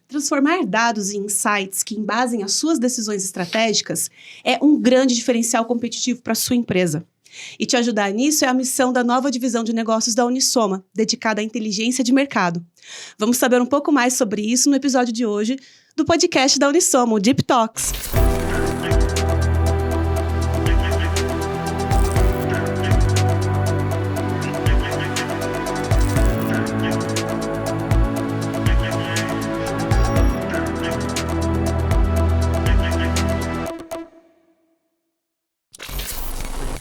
Transformar dados em insights que embasem as suas decisões estratégicas é um grande diferencial competitivo para a sua empresa. E te ajudar nisso é a missão da nova divisão de negócios da Unisoma, dedicada à inteligência de mercado. Vamos saber um pouco mais sobre isso no episódio de hoje do podcast da Unisoma, o Deep Talks.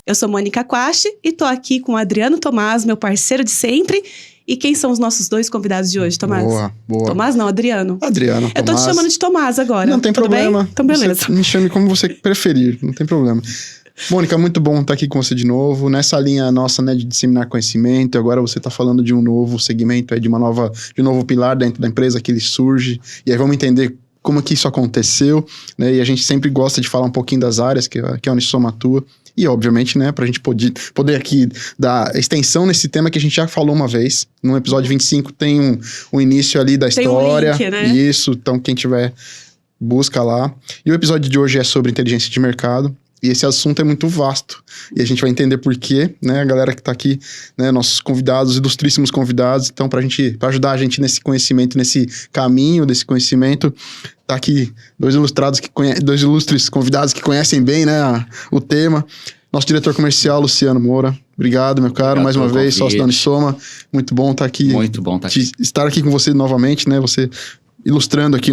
Eu sou Mônica Quashi e tô aqui com o Adriano Tomás, meu parceiro de sempre. E quem são os nossos dois convidados de hoje, Tomás? Boa. Tomás não, Adriano. Adriano, Eu tô te chamando de Tomás agora. Não tem problema. Bem? Então beleza. Você me chame como você preferir, não tem problema. Mônica, muito bom estar aqui com você de novo. Nessa linha nossa, né, de disseminar conhecimento, agora você está falando de um novo segmento, de um novo pilar dentro da empresa que ele surge. E aí vamos entender como que isso aconteceu, né? E a gente sempre gosta de falar um pouquinho das áreas que a Unisoma atua. E, obviamente, né, pra gente poder aqui dar extensão nesse tema que a gente já falou uma vez. No episódio 25 tem um início ali da história. Tem um link, né? Isso, então quem tiver, busca lá. E o episódio de hoje é sobre inteligência de mercado. E esse assunto é muito vasto. E a gente vai entender por quê, né? A galera que tá aqui, né? Nossos convidados, ilustríssimos convidados. Então, pra ajudar a gente nesse conhecimento, nesse caminho desse conhecimento, tá aqui dois ilustres convidados que conhecem bem, né? O tema. Nosso diretor comercial, Luciano Moura. Obrigado, meu caro. Mais uma vez, sócio da Unisoma. Muito bom estar aqui. Muito bom estar aqui com você novamente, né? Você ilustrando aqui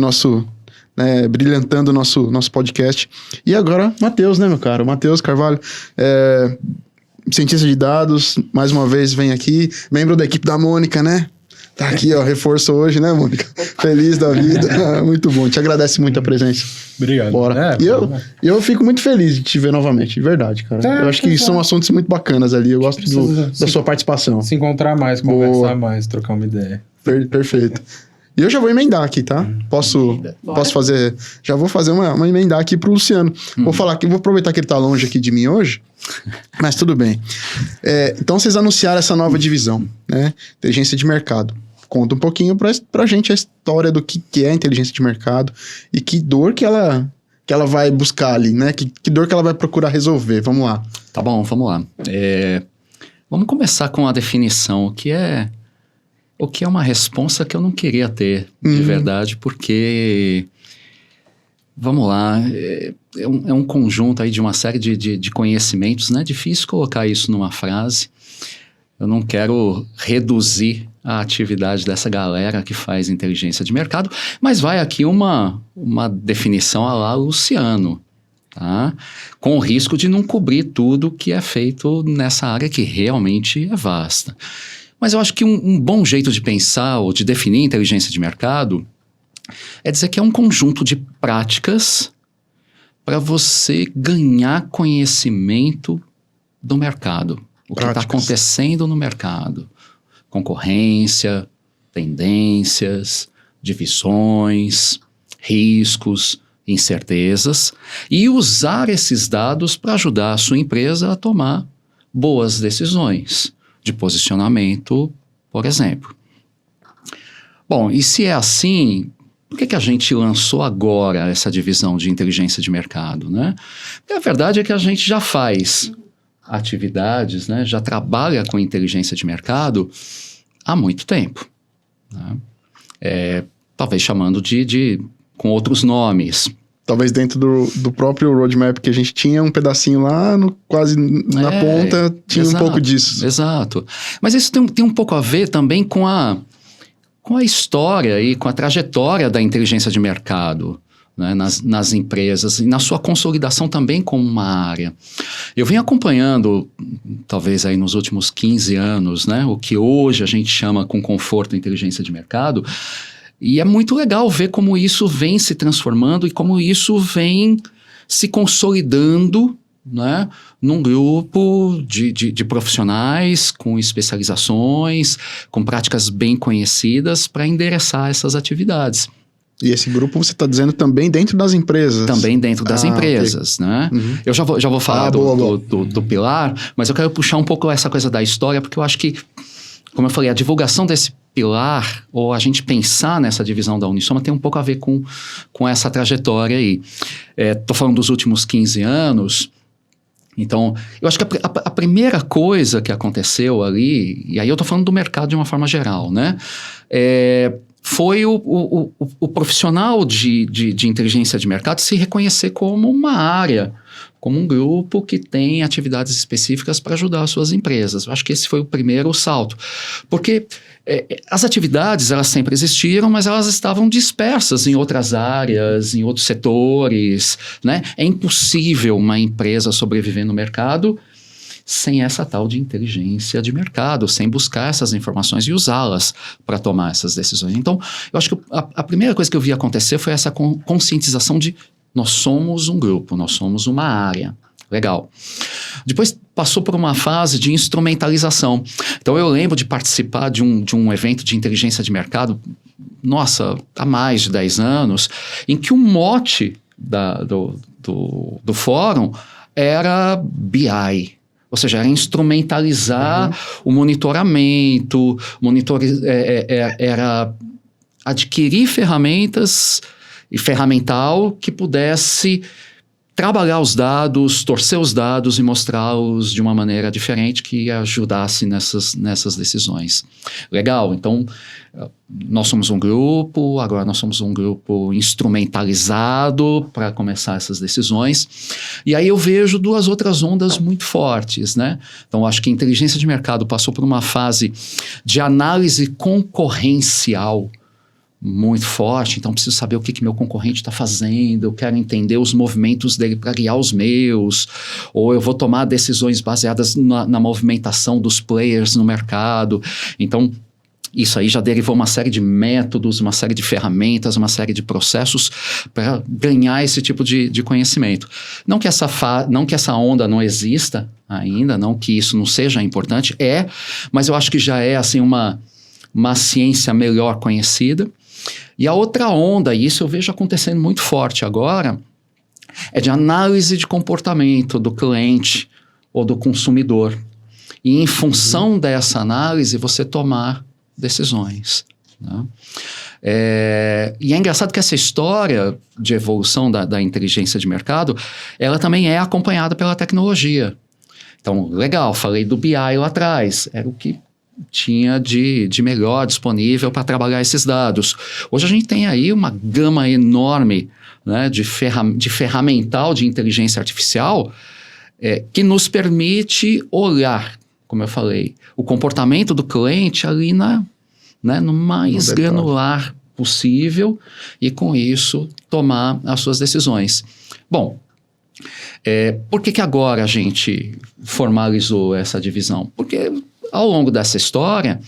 brilhantando o nosso podcast. E agora, Matheus, né, meu caro? Matheus Carvalho, cientista de dados, mais uma vez vem aqui, membro da equipe da Mônica, né? Tá aqui, ó, reforço hoje, né, Mônica? Feliz da vida. Muito bom, te agradece muito a presença. Obrigado. Bora. E eu fico muito feliz de te ver novamente, de verdade, cara. Eu acho que são assuntos muito bacanas ali, eu gosto da sua participação. Se encontrar mais, conversar mais, trocar uma ideia. Perfeito. E eu já vou emendar aqui, tá? Posso fazer... Já vou fazer uma emendar aqui pro Luciano. Vou aproveitar que ele tá longe aqui de mim hoje, mas tudo bem. Então, vocês anunciaram essa nova divisão, né? Inteligência de mercado. Conta um pouquinho pra gente a história do que é inteligência de mercado e que dor que ela vai buscar ali, né? Que dor que ela vai procurar resolver. Vamos lá. Tá bom, vamos lá. Vamos começar com a definição. O que é uma responsa que eu não queria ter, de verdade, porque, vamos lá, é um conjunto aí de uma série de conhecimentos, né? Difícil colocar isso numa frase. Eu não quero reduzir a atividade dessa galera que faz inteligência de mercado, mas vai aqui uma definição à la Luciano, tá? Com o risco de não cobrir tudo que é feito nessa área que realmente é vasta. Mas eu acho que um bom jeito de pensar ou de definir inteligência de mercado é dizer que é um conjunto de práticas para você ganhar conhecimento do mercado. O que está acontecendo no mercado. Concorrência, tendências, divisões, riscos, incertezas. E usar esses dados para ajudar a sua empresa a tomar boas decisões de posicionamento, por exemplo. Bom, e se é assim, por que a gente lançou agora essa divisão de inteligência de mercado, né? Porque a verdade é que a gente já faz atividades, né? Já trabalha com inteligência de mercado há muito tempo, né? Talvez chamando com outros nomes. Talvez dentro do próprio roadmap que a gente tinha, um pedacinho lá, quase na ponta, tinha um pouco disso. Exato. Mas isso tem um pouco a ver também com a história e com a trajetória da inteligência de mercado, né, nas empresas e na sua consolidação também como uma área. Eu venho acompanhando, talvez aí nos últimos 15 anos, né, o que hoje a gente chama com conforto inteligência de mercado. E é muito legal ver como isso vem se transformando e como isso vem se consolidando, né, num grupo de profissionais com especializações, com práticas bem conhecidas para endereçar essas atividades. E esse grupo você está dizendo também dentro das empresas? Também dentro das empresas, okay, né? Uhum. Eu já vou falar do pilar, mas eu quero puxar um pouco essa coisa da história, porque eu acho que, como eu falei, a divulgação pilar, ou a gente pensar nessa divisão da Unisoma, tem um pouco a ver com essa trajetória aí. Estou falando dos últimos 15 anos, então, eu acho que a primeira coisa que aconteceu ali, e aí eu estou falando do mercado de uma forma geral, né? Foi o profissional de inteligência de mercado se reconhecer como uma área, como um grupo que tem atividades específicas para ajudar as suas empresas. Eu acho que esse foi o primeiro salto. Porque as atividades, elas sempre existiram, mas elas estavam dispersas em outras áreas, em outros setores, né? É impossível uma empresa sobreviver no mercado sem essa tal de inteligência de mercado, sem buscar essas informações e usá-las para tomar essas decisões. Então, eu acho que a primeira coisa que eu vi acontecer foi essa conscientização de nós somos um grupo, nós somos uma área. Legal. Depois passou por uma fase de instrumentalização. Então, eu lembro de participar de um evento de inteligência de mercado, nossa, há mais de 10 anos, em que o mote do fórum era BI. Ou seja, era instrumentalizar o monitoramento, era adquirir ferramentas e ferramental que pudesse trabalhar os dados, torcer os dados e mostrá-los de uma maneira diferente que ajudasse nessas decisões. Legal, então nós somos um grupo, agora nós somos um grupo instrumentalizado para começar essas decisões. E aí eu vejo duas outras ondas muito fortes, né? Então acho que a inteligência de mercado passou por uma fase de análise concorrencial muito forte, então preciso saber o que meu concorrente está fazendo, eu quero entender os movimentos dele para guiar os meus, ou eu vou tomar decisões baseadas na movimentação dos players no mercado. Então, isso aí já derivou uma série de métodos, uma série de ferramentas, uma série de processos para ganhar esse tipo de conhecimento. Não que essa onda não exista ainda, não que isso não seja importante, mas eu acho que já é assim uma ciência melhor conhecida. E a outra onda, e isso eu vejo acontecendo muito forte agora, é de análise de comportamento do cliente ou do consumidor. E em função dessa análise, você tomar decisões. Né? E é engraçado que essa história de evolução da inteligência de mercado, ela também é acompanhada pela tecnologia. Então, legal, falei do BI lá atrás, era o que tinha de melhor disponível para trabalhar esses dados. Hoje a gente tem aí uma gama enorme, né, de ferramental de inteligência artificial que nos permite olhar, como eu falei, o comportamento do cliente ali no mais granular possível e com isso tomar as suas decisões. Bom, por que agora a gente formalizou essa divisão? Porque ao longo dessa história,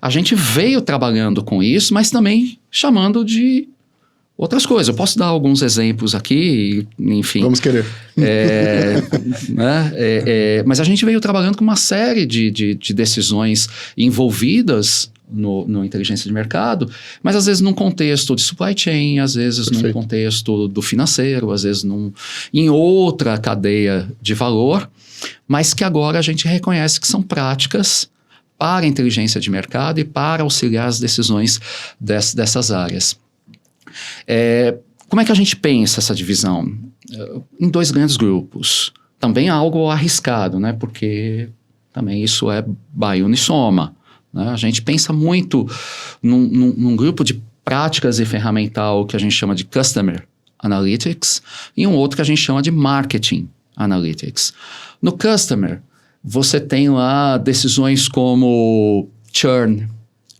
a gente veio trabalhando com isso, mas também chamando de outras coisas. Eu posso dar alguns exemplos aqui, enfim. Vamos querer. Mas a gente veio trabalhando com uma série de decisões envolvidas no inteligência de mercado, mas às vezes num contexto de supply chain, às vezes num contexto do financeiro, às vezes em outra cadeia de valor, mas que agora a gente reconhece que são práticas para a inteligência de mercado e para auxiliar as decisões dessas áreas. Como é que a gente pensa essa divisão? Em dois grandes grupos. Também é algo arriscado, né? Porque também isso é by Unisoma. Né? A gente pensa muito num grupo de práticas e ferramental que a gente chama de Customer Analytics e um outro que a gente chama de Marketing Analytics. No Customer, você tem lá decisões como churn,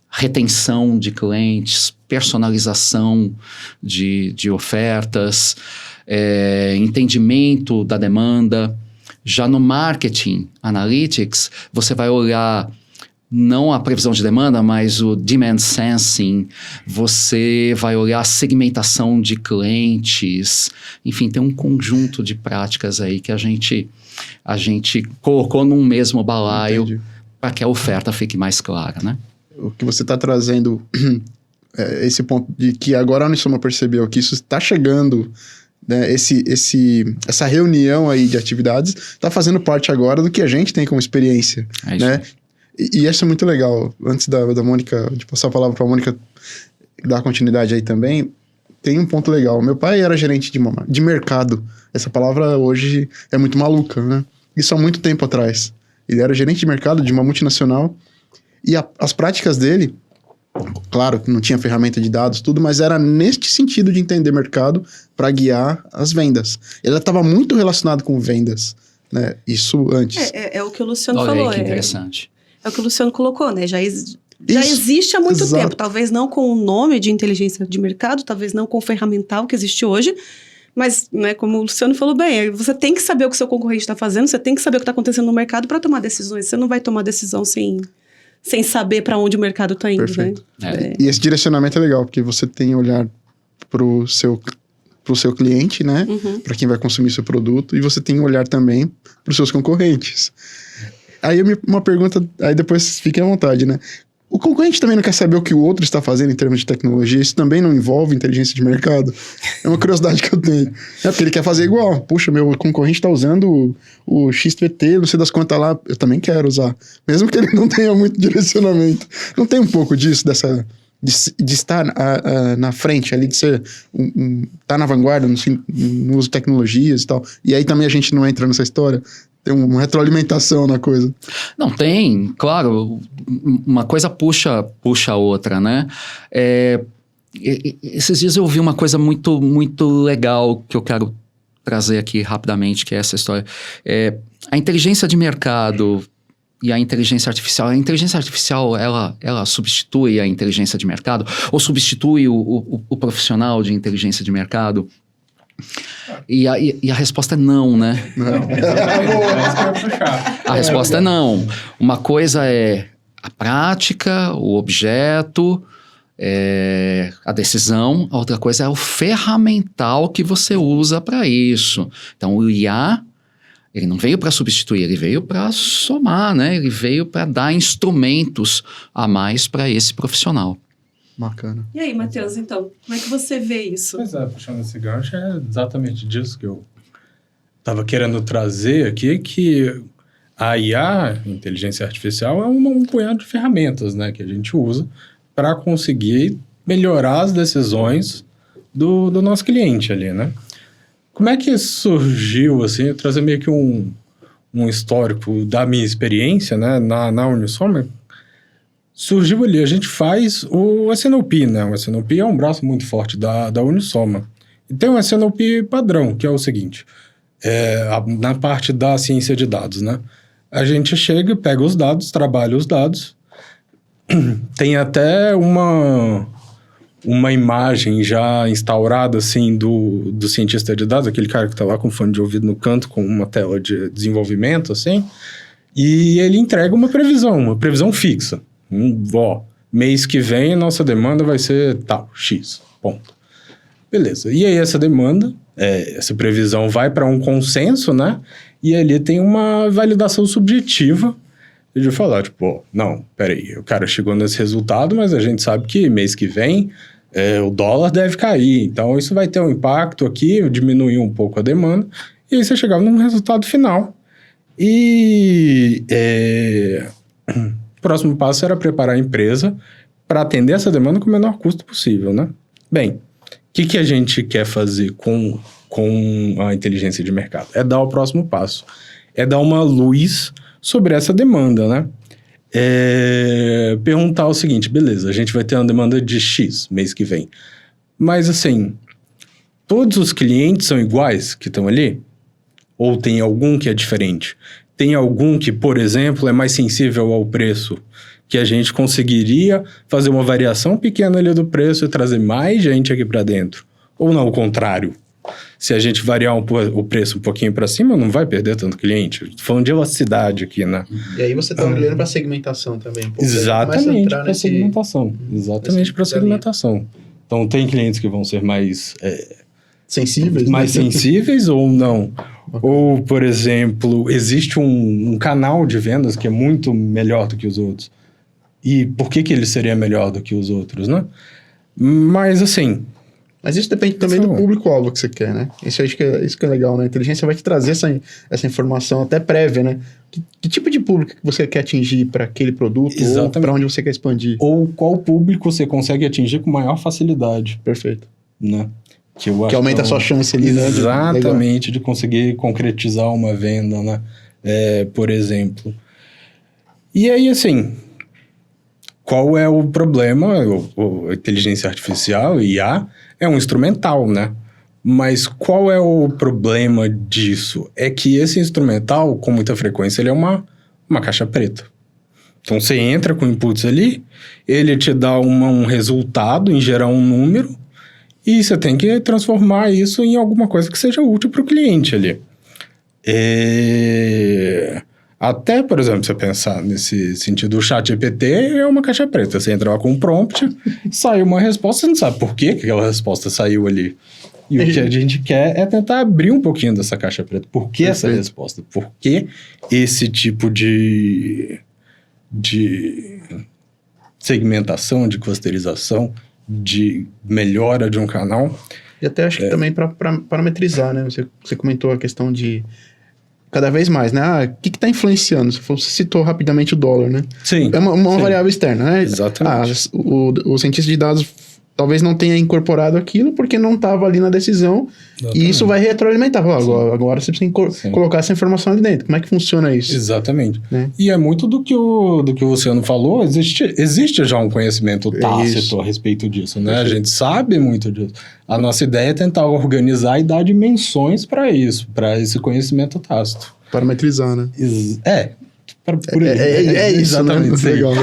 retenção de clientes, personalização de ofertas, entendimento da demanda. Já no Marketing Analytics, você vai olhar não a previsão de demanda, mas o demand sensing, você vai olhar a segmentação de clientes, enfim, tem um conjunto de práticas aí que a gente colocou num mesmo balaio para que a oferta fique mais clara, né? O que você está trazendo, esse ponto de que agora a Unisoma percebeu que isso está chegando, né, essa reunião aí de atividades está fazendo parte agora do que a gente tem como experiência, né? E isso é muito legal. Antes da Mônica, de passar a palavra para a Mônica dar continuidade aí também, tem um ponto legal. Meu pai era gerente de mercado. Essa palavra hoje é muito maluca, né? Isso há muito tempo atrás. Ele era gerente de mercado de uma multinacional e as práticas dele, claro que não tinha ferramenta de dados, tudo, mas era neste sentido de entender mercado para guiar as vendas. Ele estava muito relacionado com vendas, né? Isso antes. É o que o Luciano Olha falou. aí, que interessante. É o que o Luciano colocou, né? Já existe há muito exato. tempo. Talvez não com o nome de inteligência de mercado, talvez não com o ferramental que existe hoje, mas, né, como o Luciano falou bem, você tem que saber o que o seu concorrente está fazendo, você tem que saber o que está acontecendo no mercado para tomar decisões. Você não vai tomar decisão sem saber para onde o mercado está indo, Perfeito. né? E esse direcionamento é legal, porque você tem olhar pro seu cliente, né? Para quem vai consumir seu produto, e você tem olhar também para os seus concorrentes. Aí uma pergunta, aí depois fiquem à vontade, né? O concorrente também não quer saber o que o outro está fazendo em termos de tecnologia? Isso também não envolve inteligência de mercado? É uma curiosidade que eu tenho. É porque ele quer fazer igual. Puxa, meu concorrente está usando o XPT, não sei das quantas lá, eu também quero usar. Mesmo que ele não tenha muito direcionamento. Não tem um pouco disso, de estar na frente ali, de ser estar na vanguarda no uso de tecnologias e tal. E aí também a gente não entra nessa história. Tem uma retroalimentação na coisa. Não, tem, claro, uma coisa puxa a outra, né? Esses dias eu ouvi uma coisa muito, muito legal que eu quero trazer aqui rapidamente, que é essa história. A inteligência de mercado e a inteligência artificial, ela substitui a inteligência de mercado ou substitui o profissional de inteligência de mercado? E a resposta é não, né? Não, é isso que eu ia puxar. A resposta é não. Uma coisa é a prática, o objeto, a decisão. A outra coisa é o ferramental que você usa para isso. Então, o IA, ele não veio para substituir, ele veio para somar, né? Ele veio para dar instrumentos a mais para esse profissional. Bacana. E aí, Matheus, então, como é que você vê isso? Pois é, puxando esse gancho, é exatamente disso que eu estava querendo trazer aqui, que a IA, inteligência artificial, é um punhado de ferramentas, né, que a gente usa para conseguir melhorar as decisões do nosso cliente ali, né? Como é que isso surgiu, assim, eu trazer meio que um histórico da minha experiência, né, na Unisoma. Surgiu ali, a gente faz o SNOP, né? O SNOP é um braço muito forte da Unisoma. E tem um SNOP padrão, que é o seguinte, na parte da ciência de dados, né? A gente chega, pega os dados, trabalha os dados, tem até uma imagem já instaurada, assim, do cientista de dados, aquele cara que tá lá com fone de ouvido no canto, com uma tela de desenvolvimento, assim, e ele entrega uma previsão fixa. Mês que vem, nossa demanda vai ser tal, X, ponto. Beleza. E aí essa demanda, essa previsão vai para um consenso, né? E ali tem uma validação subjetiva de falar, tipo, não, peraí, o cara chegou nesse resultado, mas a gente sabe que mês que vem o dólar deve cair, então isso vai ter um impacto aqui, diminuir um pouco a demanda, e aí você chegava num resultado final. E o próximo passo era preparar a empresa para atender essa demanda com o menor custo possível, né? Bem, o que a gente quer fazer com a inteligência de mercado? É dar o próximo passo. É dar uma luz sobre essa demanda, né? Perguntar o seguinte, beleza, a gente vai ter uma demanda de X mês que vem. Mas, assim, todos os clientes são iguais que estão ali? Ou tem algum que é diferente? Tem algum que, por exemplo, é mais sensível ao preço, que a gente conseguiria fazer uma variação pequena ali do preço e trazer mais gente aqui para dentro? Ou não, o contrário? Se a gente variar o preço um pouquinho para cima, não vai perder tanto cliente. Estou falando de elasticidade aqui, né? E aí você está olhando para segmentação também. Exatamente, para segmentação. Exatamente para segmentação. Então, tem clientes que vão ser mais... sensíveis? Mais sensíveis ou não? Ou, por exemplo, existe um canal de vendas que é muito melhor do que os outros. E por que ele seria melhor do que os outros, né? Mas, assim, Mas isso depende também do público-alvo que você quer, né? Isso que é legal, né? A inteligência vai te trazer essa informação até prévia, né? Que tipo de público que você quer atingir para aquele produto? Exatamente. Ou para onde você quer expandir? Ou qual público você consegue atingir com maior facilidade. Perfeito. Né? Que eu acho que aumenta a sua chance ali, né? Exatamente, de conseguir concretizar uma venda, né? Por exemplo. E aí, assim, qual é o problema? A inteligência artificial, IA, é um instrumental, né? Mas qual é o problema disso? É que esse instrumental, com muita frequência, ele é uma caixa preta. Então, você entra com inputs ali, ele te dá um resultado, em geral um número, e você tem que transformar isso em alguma coisa que seja útil para o cliente ali. Até, por exemplo, você pensar nesse sentido, o ChatGPT é uma caixa preta. Você entra lá com um prompt, sai uma resposta, você não sabe por que aquela resposta saiu ali. E o que a gente quer é tentar abrir um pouquinho dessa caixa preta. Por que essa resposta? Por que esse tipo de segmentação, de clusterização, de melhora de um canal? E até acho que também para parametrizar, né? Você comentou a questão de cada vez mais, né? O que está influenciando? Você citou rapidamente o dólar, né? Sim. É uma variável externa, né? Exatamente. O cientista de dados talvez não tenha incorporado aquilo porque não estava ali na decisão. Exatamente. E isso vai retroalimentar. Agora você precisa colocar essa informação ali dentro. Como é que funciona isso? Exatamente. Né? E é muito do que o Luciano falou. Existe já um conhecimento tácito a respeito disso, né? A gente sabe muito disso. A nossa ideia é tentar organizar e dar dimensões para isso, para esse conhecimento tácito. Parametrizar, né? Por aí. Isso, exatamente. Né? Legal.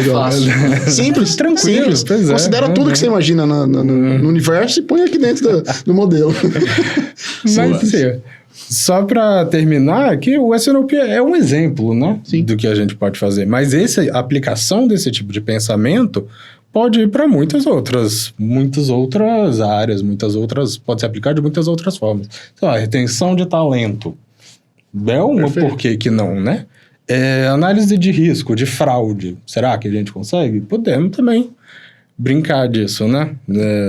Simples, tranquilo. Simples. Considera tudo que você imagina no universo e põe aqui dentro do modelo. Mas, assim, só para terminar aqui, o SNOP é um exemplo, né? Sim. Do que a gente pode fazer. Mas a aplicação desse tipo de pensamento pode ir para muitas outras áreas, pode se aplicar de muitas outras formas. Sei lá, retenção de talento. Por que não, né? Análise de risco, de fraude. Será que a gente consegue? Podemos também brincar disso, né?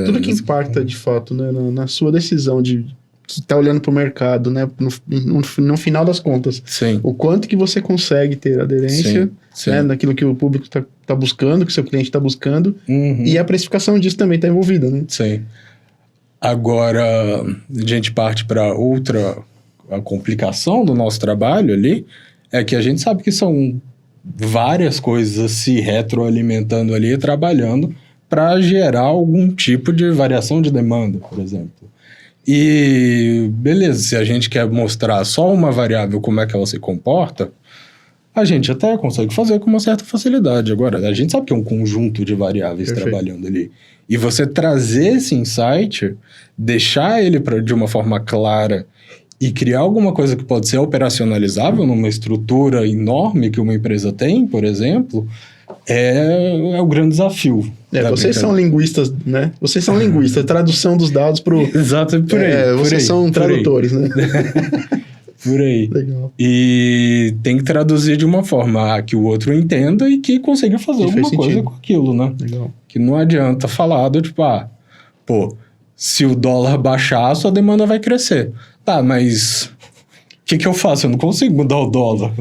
Tudo que impacta, de fato, né, na sua decisão de que está olhando para o mercado, né? No final das contas. Sim. O quanto que você consegue ter aderência, sim. Né, daquilo que o público está buscando, que o seu cliente está buscando. Uhum. E a precificação disso também está envolvida, né? Sim. Agora, a gente parte para a complicação do nosso trabalho ali, é que a gente sabe que são várias coisas se retroalimentando ali, trabalhando para gerar algum tipo de variação de demanda, por exemplo. E, beleza, se a gente quer mostrar só uma variável, como é que ela se comporta, a gente até consegue fazer com uma certa facilidade. Agora, a gente sabe que é um conjunto de variáveis Perfeito. Trabalhando ali. E você trazer esse insight, deixar ele de uma forma clara e criar alguma coisa que pode ser operacionalizável numa estrutura enorme que uma empresa tem, por exemplo, é o grande desafio. Vocês são linguistas, né? Vocês são linguistas, tradução dos dados para o... Exato, por aí. Vocês são tradutores, né? Por aí. Legal. E tem que traduzir de uma forma que o outro entenda e que consiga fazer alguma coisa com aquilo, né? Legal. Que não adianta falar do tipo, se o dólar baixar, a sua demanda vai crescer. Tá, mas o que eu faço? Eu não consigo mudar o dólar.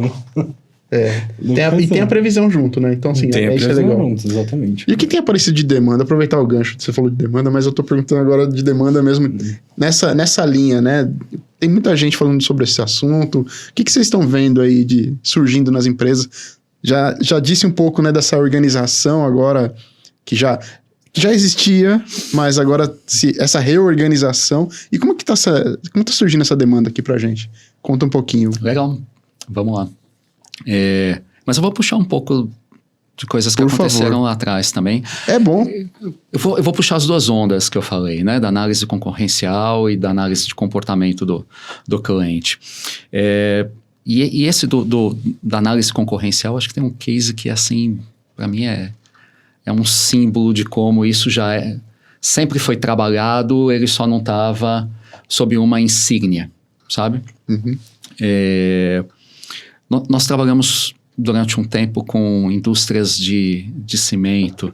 Tem a previsão junto, né? Então, assim, isso é legal. Junto, exatamente. E o que tem aparecido de demanda? Aproveitar o gancho, você falou de demanda, mas eu tô perguntando agora de demanda mesmo nessa linha, né? Tem muita gente falando sobre esse assunto. O que vocês estão vendo aí surgindo nas empresas? Já disse um pouco, né, dessa organização agora que já existia, mas agora essa reorganização. E como tá surgindo essa demanda aqui pra gente? Conta um pouquinho. Legal, vamos lá. Mas eu vou puxar um pouco de coisas que aconteceram lá atrás também. É bom. Eu vou puxar as duas ondas que eu falei, né? Da análise concorrencial e da análise de comportamento do cliente. E esse da análise concorrencial, acho que tem um case que, assim, para mim é um símbolo de como isso já sempre foi trabalhado, ele só não estava sob uma insígnia, sabe? Uhum. Nós trabalhamos durante um tempo com indústrias de cimento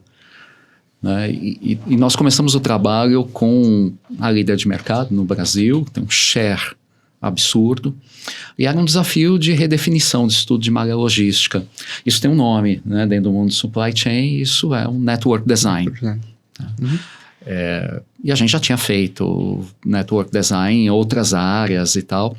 né? E nós começamos o trabalho com a líder de mercado no Brasil, tem um share absurdo, e era um desafio de redefinição de estudo de malha logística. Isso tem um nome, né, dentro do mundo de supply chain, isso é um network design. E a gente já tinha feito network design em outras áreas e tal.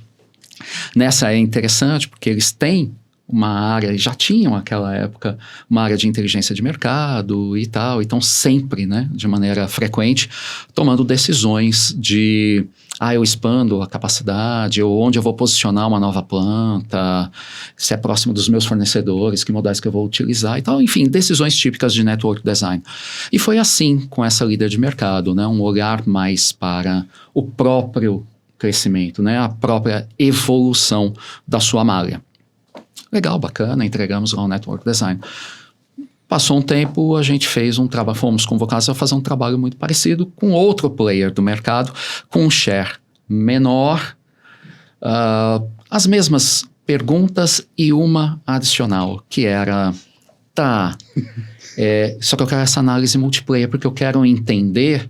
Nessa é interessante porque eles têm uma área, já tinham naquela época, uma área de inteligência de mercado e tal, então sempre, né, de maneira frequente, tomando decisões de, eu expando a capacidade, ou onde eu vou posicionar uma nova planta, se é próximo dos meus fornecedores, que modais que eu vou utilizar e tal, enfim, decisões típicas de network design. E foi assim com essa líder de mercado, né, um olhar mais para o próprio crescimento, né, a própria evolução da sua malha. Legal, bacana, entregamos lá o network design. Passou um tempo, a gente fez um trabalho, fomos convocados a fazer um trabalho muito parecido com outro player do mercado, com um share menor, as mesmas perguntas e uma adicional, que era, só que eu quero essa análise multiplayer, porque eu quero entender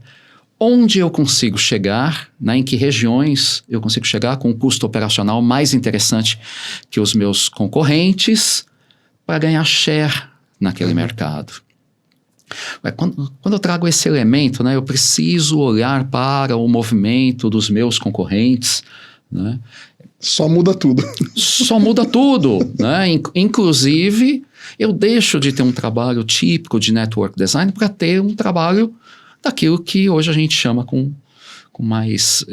onde eu consigo chegar, né, em que regiões eu consigo chegar com um custo operacional mais interessante que os meus concorrentes para ganhar share naquele mercado. Quando eu trago esse elemento, né, eu preciso olhar para o movimento dos meus concorrentes, né? Só muda tudo. Só muda tudo, né? Inclusive, eu deixo de ter um trabalho típico de network design para ter um trabalho daquilo que hoje a gente chama com mais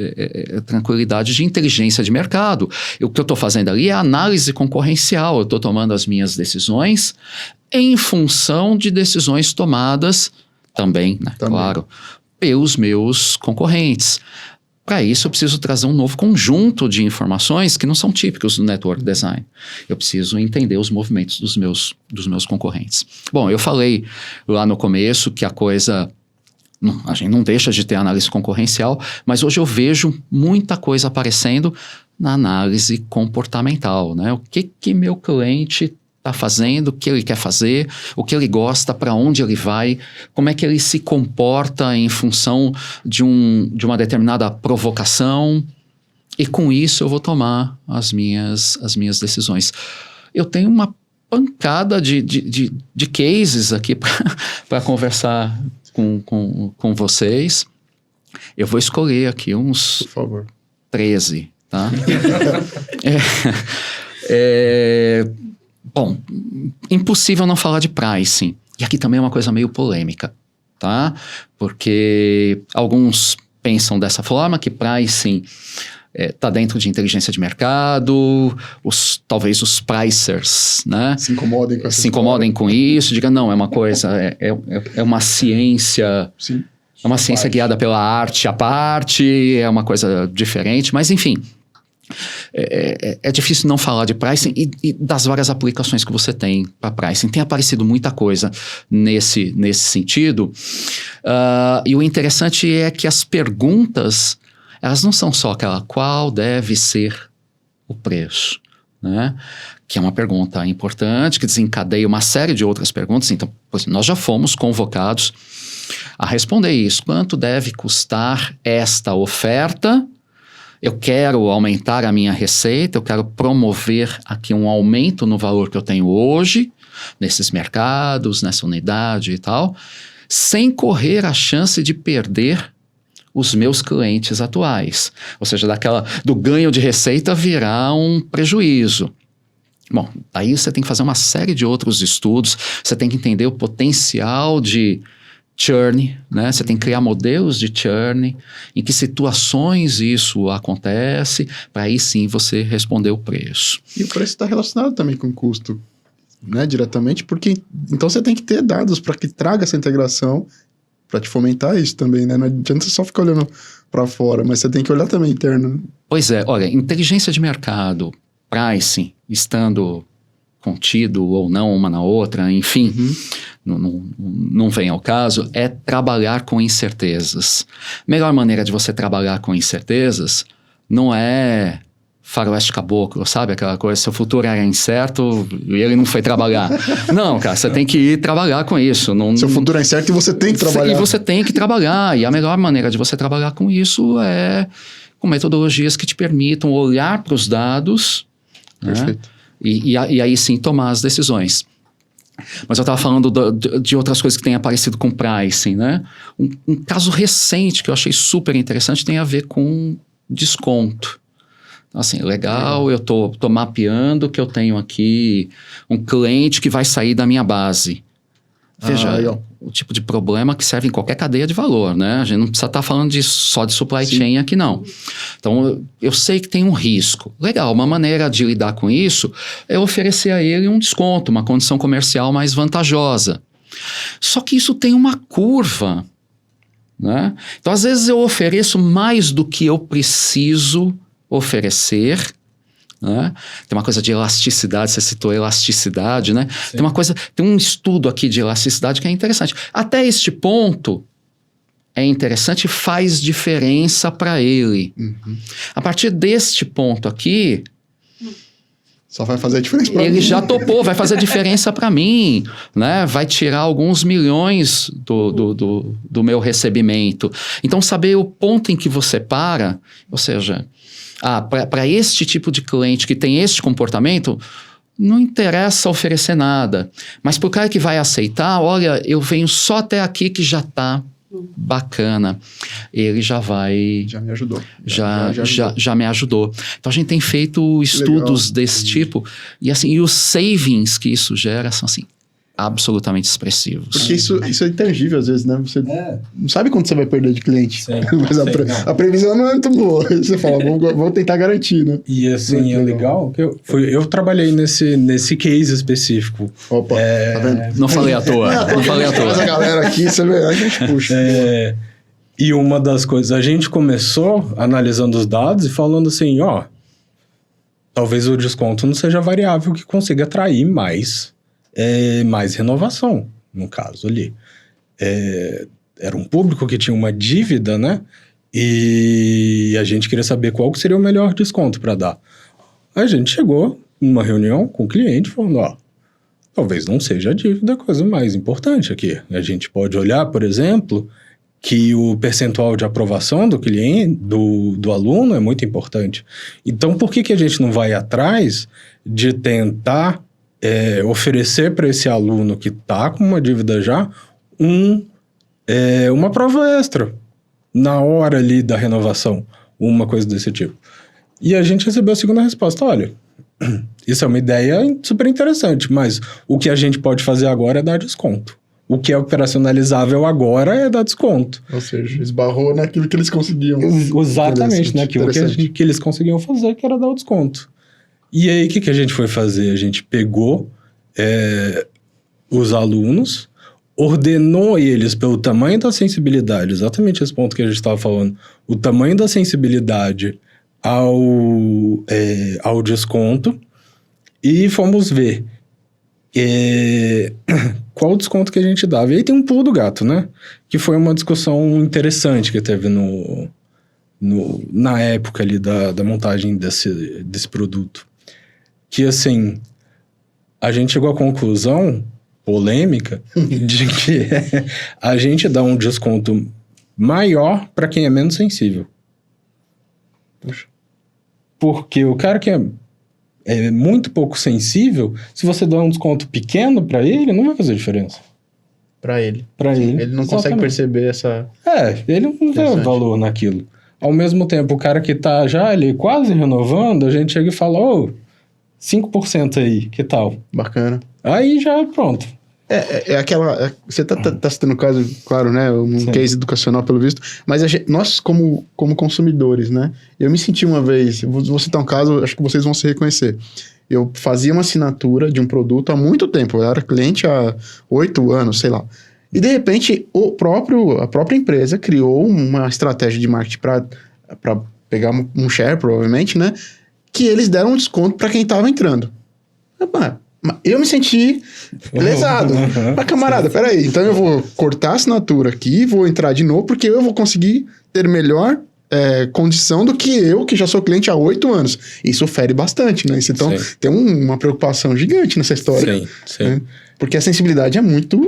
tranquilidade de inteligência de mercado. O que eu estou fazendo ali é análise concorrencial, eu estou tomando as minhas decisões em função de decisões tomadas também, né, claro, pelos meus concorrentes. Para isso eu preciso trazer um novo conjunto de informações que não são típicos do network design. Eu preciso entender os movimentos dos meus concorrentes. Bom, eu falei lá no começo que a gente não deixa de ter análise concorrencial, mas hoje eu vejo muita coisa aparecendo na análise comportamental, né? O que meu cliente está fazendo, o que ele quer fazer, o que ele gosta, para onde ele vai, como é que ele se comporta em função de uma determinada provocação, e com isso eu vou tomar as minhas decisões. Eu tenho uma pancada de cases aqui para conversar com vocês. Eu vou escolher aqui uns, por favor, 13, tá? Bom, impossível não falar de pricing. E aqui também é uma coisa meio polêmica, tá? Porque alguns pensam dessa forma, que pricing está dentro de inteligência de mercado, talvez os pricers, né? Se incomodem com isso, digam, não, é uma coisa, é uma ciência, sim, é uma ciência guiada pela arte à parte, é uma coisa diferente, mas enfim, é difícil não falar de pricing e das várias aplicações que você tem para pricing. Tem aparecido muita coisa nesse sentido, e o interessante é que as perguntas, elas não são só aquela, qual deve ser o preço, né? Que é uma pergunta importante, que desencadeia uma série de outras perguntas. Então, nós já fomos convocados a responder isso. Quanto deve custar esta oferta? Eu quero aumentar a minha receita, eu quero promover aqui um aumento no valor que eu tenho hoje, nesses mercados, nessa unidade e tal, sem correr a chance de perder os meus clientes atuais. Ou seja, do ganho de receita virar um prejuízo. Bom, aí você tem que fazer uma série de outros estudos, você tem que entender o potencial de churn, né? Você tem que criar modelos de churn, em que situações isso acontece, para aí sim você responder o preço. E o preço está relacionado também com o custo, né? Diretamente, porque então você tem que ter dados para que traga essa integração, para te fomentar isso também, né? Não adianta só ficar olhando para fora, mas você tem que olhar também interno. Pois é, olha, inteligência de mercado, pricing, estando contido ou não uma na outra, enfim, não vem ao caso, é trabalhar com incertezas. Melhor maneira de você trabalhar com incertezas não é faroeste caboclo, sabe? Aquela coisa, seu futuro era incerto e ele não foi trabalhar. Não, cara, você tem que ir trabalhar com isso. Não, Seu futuro é incerto e você tem que trabalhar. E você tem que trabalhar. E a melhor maneira de você trabalhar com isso é com metodologias que te permitam olhar para os dados, né? Perfeito. E aí sim tomar as decisões. Mas eu estava falando de outras coisas que têm aparecido com pricing, né? Um caso recente que eu achei super interessante tem a ver com desconto. Então, assim, legal, eu tô mapeando que eu tenho aqui um cliente que vai sair da minha base. Veja, o tipo de problema que serve em qualquer cadeia de valor, né? A gente não precisa estar falando só de supply chain aqui, não. Então, eu sei que tem um risco. Legal, uma maneira de lidar com isso é oferecer a ele um desconto, uma condição comercial mais vantajosa. Só que isso tem uma curva, né? Então, às vezes eu ofereço mais do que eu preciso oferecer, né? Tem uma coisa de elasticidade, você citou elasticidade, né? Sim. Tem um estudo aqui de elasticidade que é interessante. Até este ponto é interessante e faz diferença para ele. Uhum. A partir deste ponto aqui, Só vai fazer a diferença pra ele mim. já topou, vai fazer diferença para mim, né? Vai tirar alguns milhões do meu recebimento. Então, saber o ponto em que você para, ou seja, para este tipo de cliente que tem este comportamento, não interessa oferecer nada. Mas para o cara que vai aceitar, olha, eu venho só até aqui que já está bacana. Ele já vai... Já me ajudou. Já me ajudou. Então, a gente tem feito estudos desse tipo. E assim, e os savings que isso gera são assim, absolutamente expressivos. Porque isso é intangível às vezes, né? Você não sabe quanto você vai perder de cliente. Sim, Mas a previsão não é muito boa. Você fala, vou tentar garantir, né? E assim, Muito é legal que eu trabalhei nesse case específico. Opa, tá vendo? Não falei à toa. Não falei à Mas a toa. galera aqui, você vê, a gente puxa. E uma das coisas, a gente começou analisando os dados e falando assim, talvez o desconto não seja variável que consiga atrair mais renovação, no caso ali. Era um público que tinha uma dívida, né? E a gente queria saber qual que seria o melhor desconto para dar. A gente chegou numa reunião com o cliente falando, talvez não seja a dívida a coisa mais importante aqui. A gente pode olhar, por exemplo, que o percentual de aprovação do cliente, do aluno é muito importante. Então, por que a gente não vai atrás de tentar oferecer para esse aluno que está com uma dívida já uma prova extra na hora ali da renovação, uma coisa desse tipo. E a gente recebeu a segunda resposta, olha, isso é uma ideia super interessante, mas o que a gente pode fazer agora é dar desconto. O que é operacionalizável agora é dar desconto. Ou seja, esbarrou naquilo que eles conseguiam. Exatamente, naquilo Interessante. que eles conseguiam fazer, que era dar o desconto. E aí, o que a gente foi fazer? A gente pegou os alunos, ordenou eles pelo tamanho da sensibilidade, exatamente esse ponto que a gente estava falando, o tamanho da sensibilidade ao desconto, e fomos ver qual o desconto que a gente dava. E aí tem um pulo do gato, né? Que foi uma discussão interessante que teve na época ali da montagem desse produto. Que, assim, a gente chegou à conclusão polêmica de que a gente dá um desconto maior para quem é menos sensível. Puxa. Porque o cara que é muito pouco sensível, se você dá um desconto pequeno para ele, não vai fazer diferença. Pra ele. Para ele. Ele não consegue perceber essa... Ele não vê valor naquilo. Ao mesmo tempo, o cara que tá já ali quase renovando, a gente chega e fala, 5% aí, que tal? Bacana. Aí já pronto. Você tá citando um caso, claro, né? Um case educacional, pelo visto. Mas nós, como consumidores, né? Eu me senti uma vez... Vou citar um caso, acho que vocês vão se reconhecer. Eu fazia uma assinatura de um produto há muito tempo. Eu era cliente há 8 anos, sei lá. E, de repente, a própria empresa criou uma estratégia de marketing para pegar um share, provavelmente, né? Que eles deram um desconto para quem estava entrando. Eu me senti lesado. Mas, camarada, peraí. Então eu vou cortar a assinatura aqui, vou entrar de novo, porque eu vou conseguir ter melhor condição do que eu, que já sou cliente há 8 anos. Isso fere bastante, né? Então, Sim. tem uma preocupação gigante nessa história. Sim, sim. Né? Porque a sensibilidade é muito...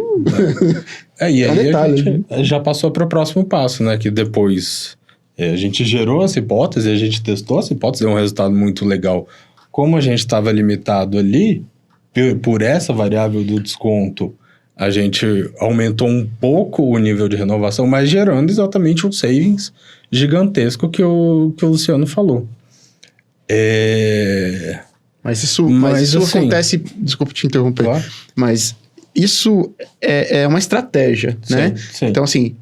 E É um aí detalhe, a gente já passou para o próximo passo, né? Que depois a gente gerou essa hipótese, a gente testou essa hipótese, deu um resultado muito legal. Como a gente estava limitado ali, por essa variável do desconto, a gente aumentou um pouco o nível de renovação, mas gerando exatamente um savings gigantesco que o Luciano falou. Mas isso assim, acontece... Desculpa te interromper. Claro. Mas isso é uma estratégia, né? Sim. Então, assim,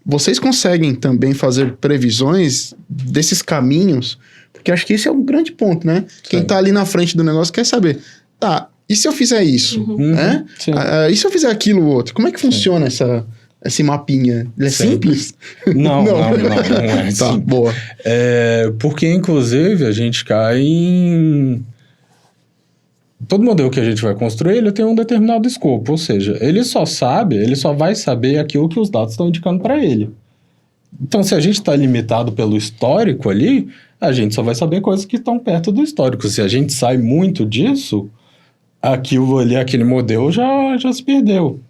vocês conseguem também fazer previsões desses caminhos, porque acho que esse é um grande ponto, né? Quem tá ali na frente do negócio quer saber, tá, e se eu fizer isso? Né? Sim. E se eu fizer aquilo ou outro? Como é que funciona esse mapinha? Ele é Sim. simples? Não é Tá, assim. boa. Porque, inclusive, a gente cai em... Todo modelo que a gente vai construir, ele tem um determinado escopo, ou seja, ele só vai saber aquilo que os dados estão indicando para ele. Então, se a gente está limitado pelo histórico ali, a gente só vai saber coisas que estão perto do histórico. Se a gente sai muito disso, aquilo ali, aquele modelo já se perdeu.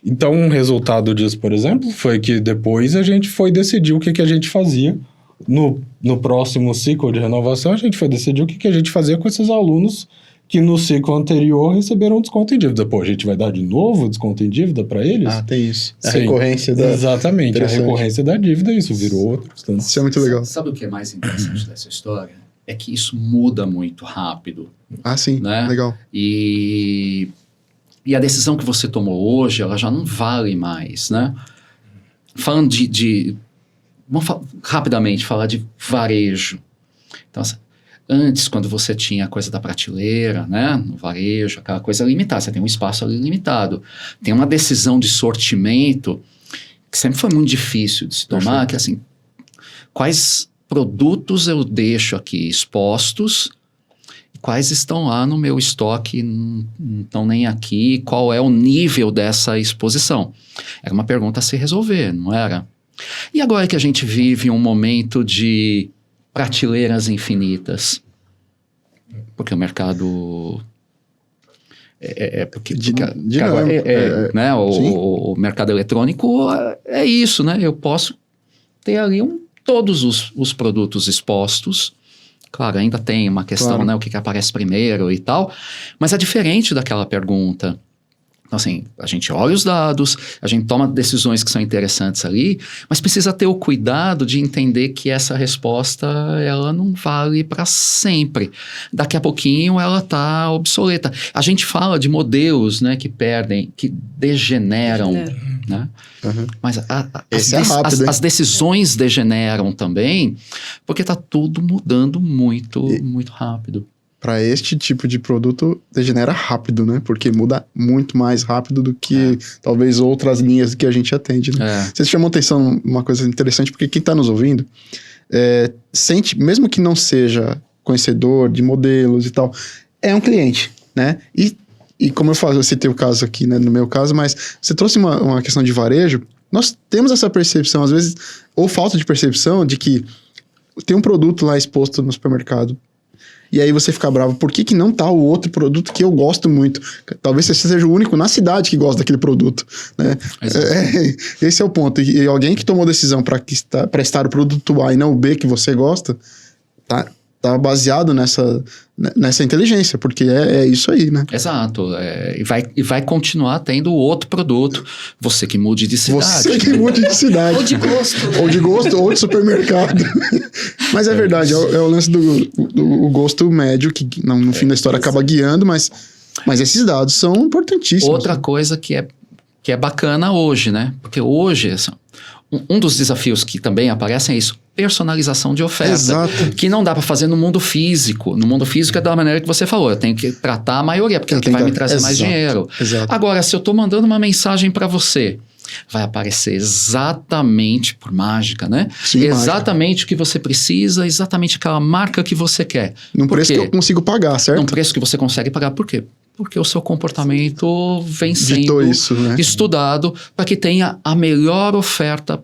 Então, um resultado disso, por exemplo, foi que depois a gente foi decidir o que a gente fazia. No próximo ciclo de renovação, a gente foi decidir o que a gente fazia com esses alunos que no ciclo anterior receberam desconto em dívida. Pô, a gente vai dar de novo desconto em dívida para eles? Ah, tem isso. A Sim. recorrência da... Exatamente, a recorrência da dívida, isso virou outro. Isso é muito legal. Sabe o que é mais interessante dessa história? É que isso muda muito rápido. Ah, sim. Né? Legal. E a decisão que você tomou hoje, ela já não vale mais, né? Falando vamos rapidamente falar de varejo. Então, antes, quando você tinha a coisa da prateleira, né? No varejo, aquela coisa limitada, você tem um espaço ali limitado. Tem uma decisão de sortimento que sempre foi muito difícil de se tomar, que assim, quais produtos eu deixo aqui expostos, quais estão lá no meu estoque, não estão nem aqui, qual é o nível dessa exposição? Era uma pergunta a se resolver, não era? E agora que a gente vive um momento de prateleiras infinitas, porque o mercado... né? O mercado eletrônico é isso, né? Eu posso ter ali todos os produtos expostos. Claro, ainda tem uma questão, né? O que aparece primeiro e tal. Mas é diferente daquela pergunta. Então, assim, a gente olha os dados, a gente toma decisões que são interessantes ali, mas precisa ter o cuidado de entender que essa resposta, ela não vale para sempre. Daqui a pouquinho ela está obsoleta. A gente fala de modelos, né, que perdem, que degeneram, né? Uhum. Mas as decisões degeneram também, porque está tudo mudando muito rápido. Para este tipo de produto, degenera rápido, né? Porque muda muito mais rápido do que talvez outras linhas que a gente atende, né? Vocês chamam atenção uma coisa interessante, porque quem está nos ouvindo sente, mesmo que não seja conhecedor de modelos e tal, é um cliente, né? E como eu citei o caso aqui, né, no meu caso, mas você trouxe uma questão de varejo, nós temos essa percepção, às vezes, ou falta de percepção, de que tem um produto lá exposto no supermercado, e aí você fica bravo, por que não tá o outro produto que eu gosto muito? Talvez você seja o único na cidade que gosta daquele produto, né? Esse é o ponto. E alguém que tomou decisão para prestar o produto A e não o B que você gosta, tá baseado nessa inteligência, porque é isso aí, né? Exato. E vai continuar tendo outro produto. Você que mude de cidade. Você que mude de cidade. Ou de gosto. Ou de gosto, ou de supermercado. Mas é verdade, é o lance do gosto médio, que no fim da história acaba guiando, mas esses dados são importantíssimos. Outra coisa que é bacana hoje, né? Porque hoje, assim, um dos desafios que também aparecem é isso, personalização de oferta. Exato. Que não dá para fazer no mundo físico. No mundo físico é da maneira que você falou, eu tenho que tratar a maioria, porque é o que vai me trazer mais dinheiro. Exato. Agora, se eu estou mandando uma mensagem para você, vai aparecer exatamente, por mágica, né? Sim, exatamente o que você precisa, exatamente aquela marca que você quer. Num preço que eu consigo pagar, certo? Num preço que você consegue pagar. Por quê? Porque o seu comportamento vem sendo isso, né? estudado para que tenha a melhor oferta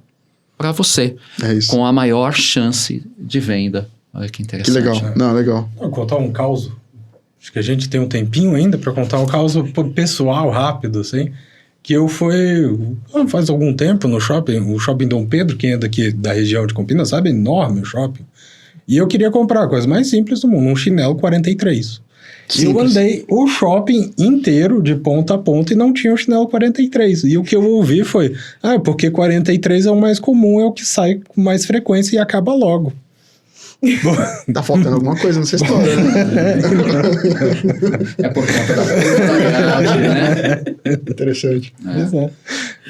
para você, É isso. com a maior chance de venda. Olha que interessante. Que legal. né? Não, legal. Vou contar um caos. Acho que a gente tem um tempinho ainda para contar um caos pessoal rápido, assim. Que eu fui, faz algum tempo, no shopping, o Shopping Dom Pedro, quem é daqui da região de Campinas sabe, é enorme o shopping. E eu queria comprar a coisa mais simples do mundo, um chinelo 43. E eu andei o shopping inteiro de ponta a ponta e não tinha o chinelo 43. E o que eu ouvi foi, porque 43 é o mais comum, é o que sai com mais frequência e acaba logo. Tá faltando alguma coisa nessa história, né? É por conta da qualidade, né? Interessante. Pois é.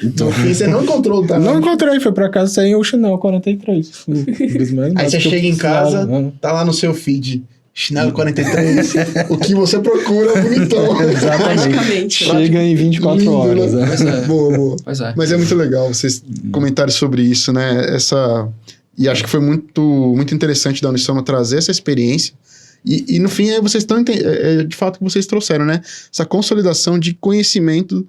Então, você não encontrou, tá? Não encontrei, foi pra casa sem o chinelo 43. Aí você chega em casa, tá lá no seu feed, chinelo 43, o que você procura, bonitão. Praticamente. Chega em 24 Lindo, horas, né? Pois é. Boa, boa. Pois é. Mas é muito legal vocês comentarem sobre isso, né? E acho que foi muito interessante da Unisoma trazer essa experiência. E no fim, vocês estão de fato que vocês trouxeram, né? Essa consolidação de conhecimento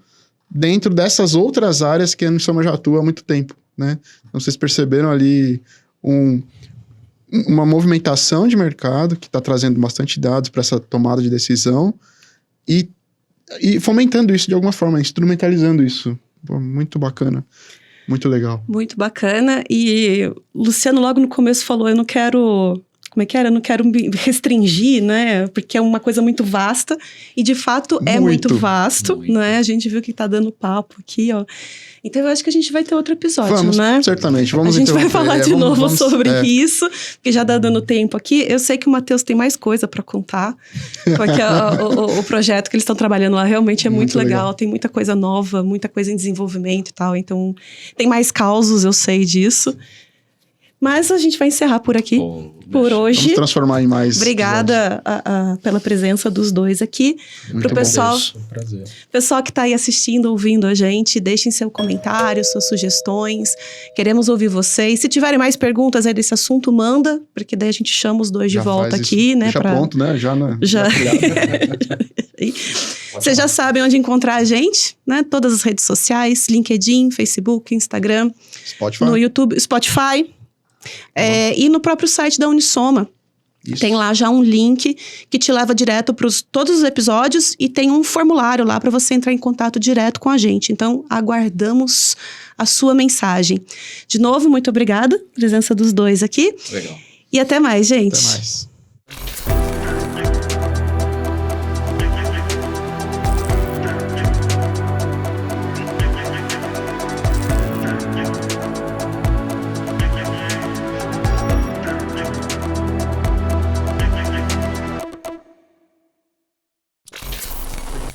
dentro dessas outras áreas que a Unisoma já atua há muito tempo, né? Então, vocês perceberam ali uma movimentação de mercado que está trazendo bastante dados para essa tomada de decisão e fomentando isso de alguma forma, instrumentalizando isso. Pô, muito bacana. Muito legal. Muito bacana. E o Luciano logo no começo falou, eu não quero... Como é que era? Eu não quero me restringir, né? Porque é uma coisa muito vasta. E, de fato, é muito vasto, muito. né? A gente viu que tá dando papo aqui, ó. Então, eu acho que a gente vai ter outro episódio, Vamos, né? certamente. Vamos A gente vai interromper. falar de novo vamos, sobre isso, porque já tá dando tempo aqui. Eu sei que o Matheus tem mais coisa para contar, porque o projeto que eles estão trabalhando lá realmente é muito legal. Tem muita coisa nova, muita coisa em desenvolvimento e tal. Então, tem mais causos, eu sei disso. Mas a gente vai encerrar por aqui, por hoje. Vamos transformar em mais. Obrigada pela presença dos dois aqui. Muito Pro pessoal, Prazer. pessoal que está aí assistindo, ouvindo a gente, deixem seu comentário, suas sugestões. Queremos ouvir vocês. Se tiverem mais perguntas aí desse assunto, manda, porque daí a gente chama os dois de volta aqui, né? Já pronto, né? Já. Vocês já sabem onde encontrar a gente, né? Todas as redes sociais, LinkedIn, Facebook, Instagram, Spotify. no YouTube, Spotify. E no próprio site da Unisoma. Isso. Tem lá já um link que te leva direto para todos os episódios e tem um formulário lá para você entrar em contato direto com a gente. Então, aguardamos a sua mensagem. De novo, muito obrigada, presença dos dois aqui. Legal. E até mais, gente. Até mais.